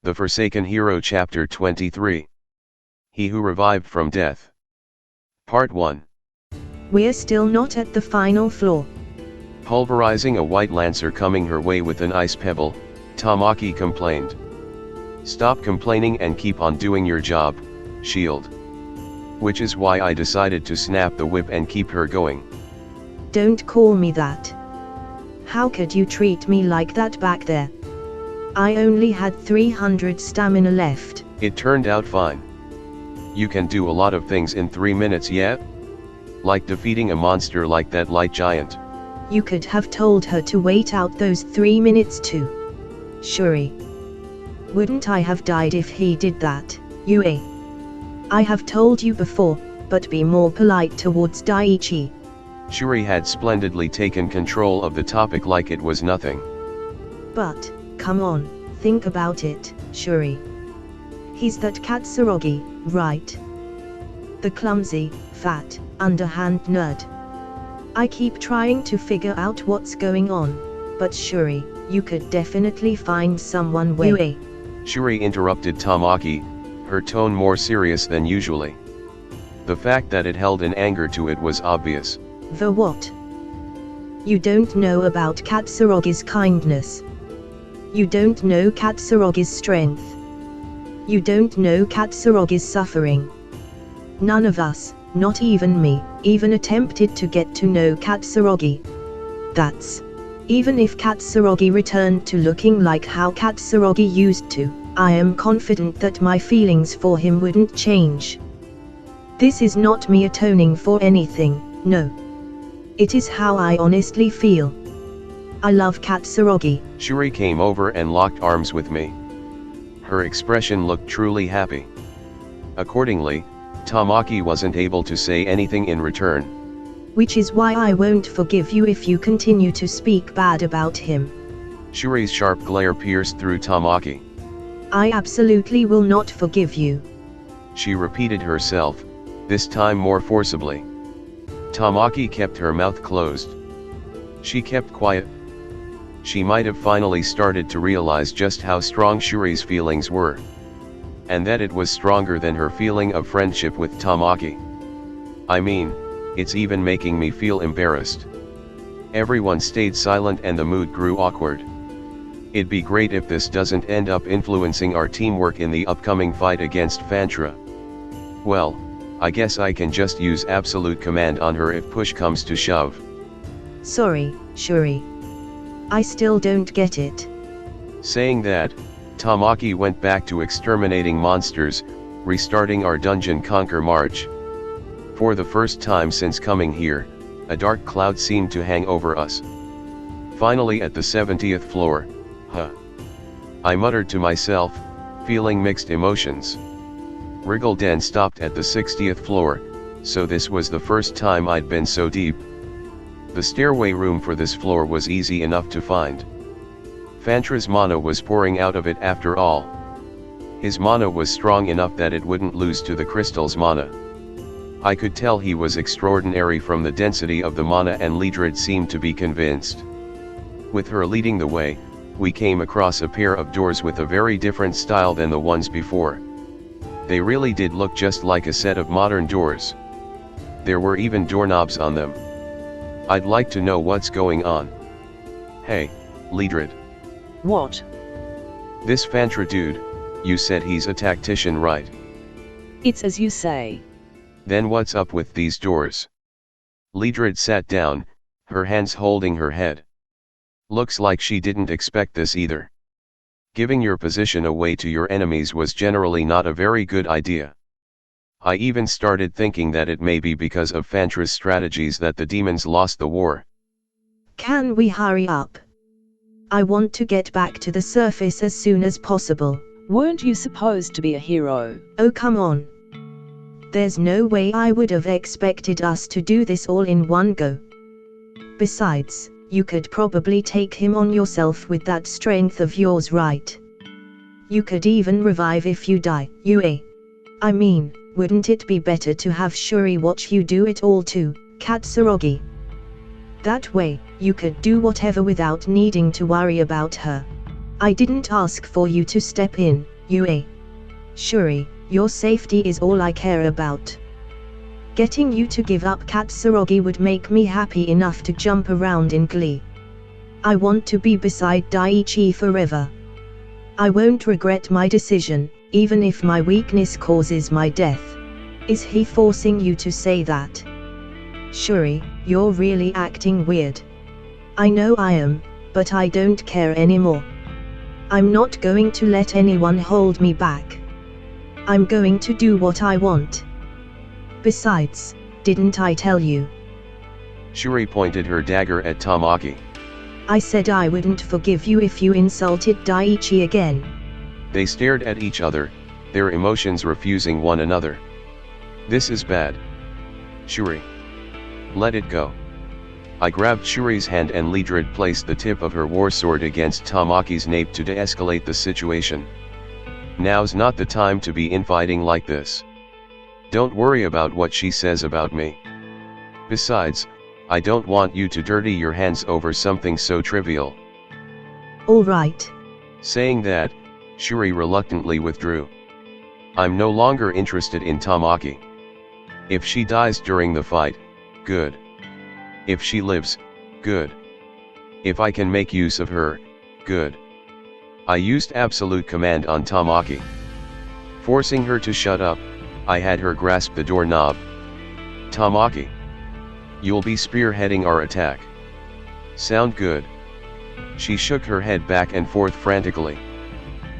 The Forsaken Hero Chapter 23. He Who Revived from Death. Part 1. We're still not at the final floor. Pulverizing a white lancer coming her way with an ice pebble, Tamaki complained. Stop complaining and keep on doing your job, Shield. Which is why I decided to snap the whip and keep her going. Don't call me that. How could you treat me like that back there? I only had 300 stamina left. It turned out fine. You can do a lot of things in 3 minutes yet? Like defeating a monster like that light giant. You could have told her to wait out those 3 minutes too. Shuri. Wouldn't I have died if he did that, Yue? I have told you before, but be more polite towards Daiichi. Shuri had splendidly taken control of the topic like it was nothing. But, come on, think about it, Shuri. He's that Katsurogi, right? The clumsy, fat, underhand nerd. I keep trying to figure out what's going on, but Shuri, you could definitely find someone way. Shuri interrupted Tamaki, her tone more serious than usually. The fact that it held an anger to it was obvious. The what? You don't know about Katsurogi's kindness. You don't know Katsurogi's strength. You don't know Katsurogi's suffering. None of us, not even me, even attempted to get to know Katsurogi. That's. Even if Katsurogi returned to looking like how Katsurogi used to, I am confident that my feelings for him wouldn't change. This is not me atoning for anything, no. It is how I honestly feel. I love Katsurogi. Shuri came over and locked arms with me. Her expression looked truly happy. Accordingly, Tamaki wasn't able to say anything in return. Which is why I won't forgive you if you continue to speak bad about him. Shuri's sharp glare pierced through Tamaki. I absolutely will not forgive you. She repeated herself, this time more forcibly. Tamaki kept her mouth closed. She kept quiet. She might have finally started to realize just how strong Shuri's feelings were. And that it was stronger than her feeling of friendship with Tamaki. I mean, it's even making me feel embarrassed. Everyone stayed silent and the mood grew awkward. It'd be great if this doesn't end up influencing our teamwork in the upcoming fight against Fantra. Well, I guess I can just use absolute command on her if push comes to shove. Sorry, Shuri. I still don't get it. Saying that, Tamaki went back to exterminating monsters, restarting our dungeon conquer march. For the first time since coming here, a dark cloud seemed to hang over us. Finally at the 70th floor, I muttered to myself, feeling mixed emotions. Wriggleden stopped at the 60th floor, so this was the first time I'd been so deep. The stairway room for this floor was easy enough to find. Fantra's mana was pouring out of it after all. His mana was strong enough that it wouldn't lose to the crystal's mana. I could tell he was extraordinary from the density of the mana, and Liedred seemed to be convinced. With her leading the way, we came across a pair of doors with a very different style than the ones before. They really did look just like a set of modern doors. There were even doorknobs on them. I'd like to know what's going on. Hey, Liedred. What? This Fantra dude, you said he's a tactician, right? It's as you say. Then what's up with these doors? Liedred sat down, her hands holding her head. Looks like she didn't expect this either. Giving your position away to your enemies was generally not a very good idea. I even started thinking that it may be because of Fantra's strategies that the demons lost the war. Can we hurry up? I want to get back to the surface as soon as possible. Weren't you supposed to be a hero? Oh come on. There's no way I would have expected us to do this all in one go. Besides, you could probably take him on yourself with that strength of yours, right? You could even revive if you die, Yue. I mean, wouldn't it be better to have Shuri watch you do it all too, Katsurogi? That way, you could do whatever without needing to worry about her. I didn't ask for you to step in, Yue. Shuri, your safety is all I care about. Getting you to give up Katsuragi would make me happy enough to jump around in glee. I want to be beside Daiichi forever. I won't regret my decision, even if my weakness causes my death. Is he forcing you to say that? Shuri, you're really acting weird. I know I am, but I don't care anymore. I'm not going to let anyone hold me back. I'm going to do what I want. Besides, didn't I tell you? Shuri pointed her dagger at Tamaki. I said I wouldn't forgive you if you insulted Daiichi again. They stared at each other, their emotions refusing one another. This is bad. Shuri. Let it go. I grabbed Shuri's hand and Lidrid placed the tip of her war sword against Tamaki's nape to de-escalate the situation. Now's not the time to be infighting like this. Don't worry about what she says about me. Besides, I don't want you to dirty your hands over something so trivial. All right. Saying that, Shuri reluctantly withdrew. I'm no longer interested in Tamaki. If she dies during the fight, good. If she lives, good. If I can make use of her, good. I used absolute command on Tamaki. Forcing her to shut up, I had her grasp the doorknob. Tamaki. You'll be spearheading our attack. Sound good? She shook her head back and forth frantically.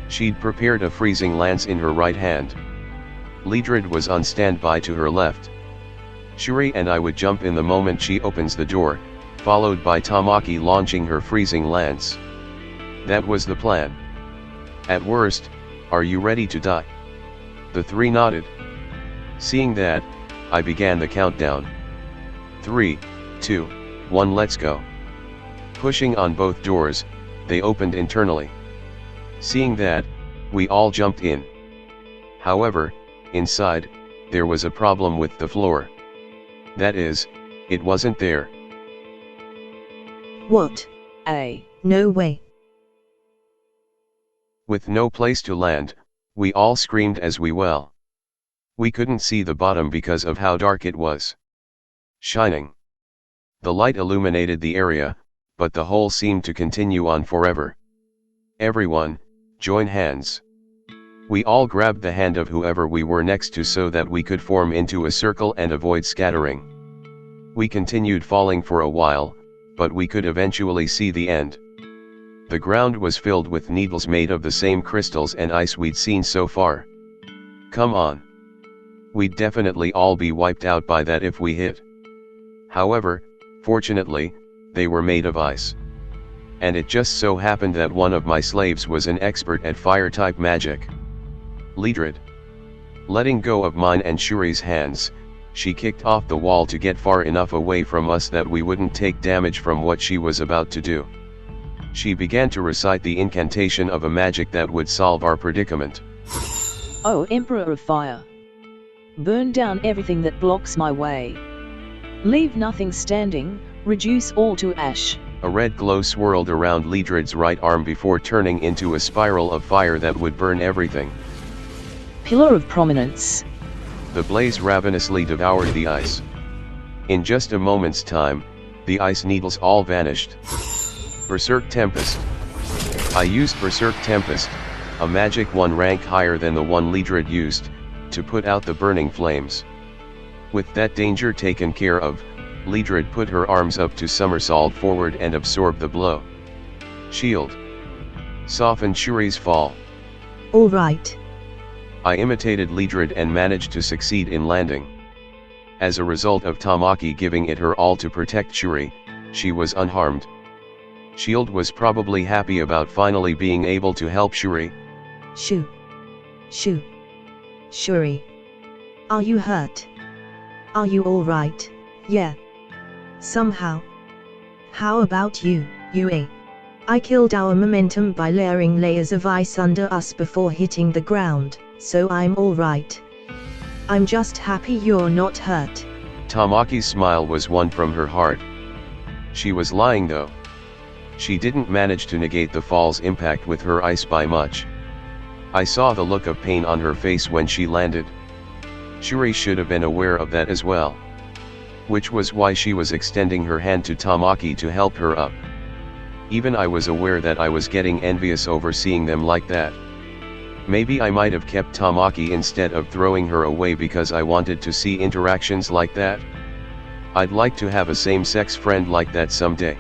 She'd prepared a freezing lance in her right hand. Lidrid was on standby to her left. Shuri and I would jump in the moment she opens the door, followed by Tamaki launching her freezing lance. That was the plan. At worst, are you ready to die? The three nodded. Seeing that, I began the countdown. 3, 2, 1, let's go. Pushing on both doors, they opened internally. Seeing that, we all jumped in. However, inside, there was a problem with the floor. That is, it wasn't there. What? No way. With no place to land, we all screamed as we well. We couldn't see the bottom because of how dark it was. Shining. The light illuminated the area, but the hole seemed to continue on forever. Everyone, join hands. We all grabbed the hand of whoever we were next to so that we could form into a circle and avoid scattering. We continued falling for a while, but we could eventually see the end. The ground was filled with needles made of the same crystals and ice we'd seen so far. Come on. We'd definitely all be wiped out by that if we hit. However, fortunately, they were made of ice. And it just so happened that one of my slaves was an expert at fire-type magic. Lidrid. Letting go of mine and Shuri's hands, she kicked off the wall to get far enough away from us that we wouldn't take damage from what she was about to do. She began to recite the incantation of a magic that would solve our predicament. Oh, Emperor of Fire! Burn down everything that blocks my way. Leave nothing standing, reduce all to ash. A red glow swirled around Lidrid's right arm before turning into a spiral of fire that would burn everything. Pillar of Prominence. The blaze ravenously devoured the ice. In just a moment's time, the ice needles all vanished. Berserk Tempest. I used Berserk Tempest, a magic one rank higher than the one Lidrid used, to put out the burning flames. With that danger taken care of, Lidrid put her arms up to somersault forward and absorbed the blow. Shield. Softened Shuri's fall. All right. I imitated Lidrid and managed to succeed in landing. As a result of Tamaki giving it her all to protect Shuri, she was unharmed. Shield was probably happy about finally being able to help Shuri. Shuri. Are you hurt? Are you alright? Yeah. Somehow. How about you, Yue? I killed our momentum by layering layers of ice under us before hitting the ground, so I'm alright. I'm just happy you're not hurt. Tamaki's smile was one from her heart. She was lying though. She didn't manage to negate the fall's impact with her ice by much. I saw the look of pain on her face when she landed. Shuri should have been aware of that as well. Which was why she was extending her hand to Tamaki to help her up. Even I was aware that I was getting envious over seeing them like that. Maybe I might have kept Tamaki instead of throwing her away because I wanted to see interactions like that. I'd like to have a same-sex friend like that someday.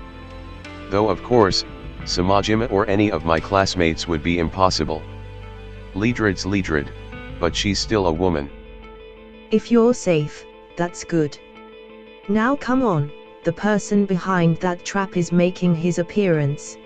Though of course, Samajima or any of my classmates would be impossible. Leedrid's Leedrid, but she's still a woman. If you're safe, that's good. Now come on, the person behind that trap is making his appearance.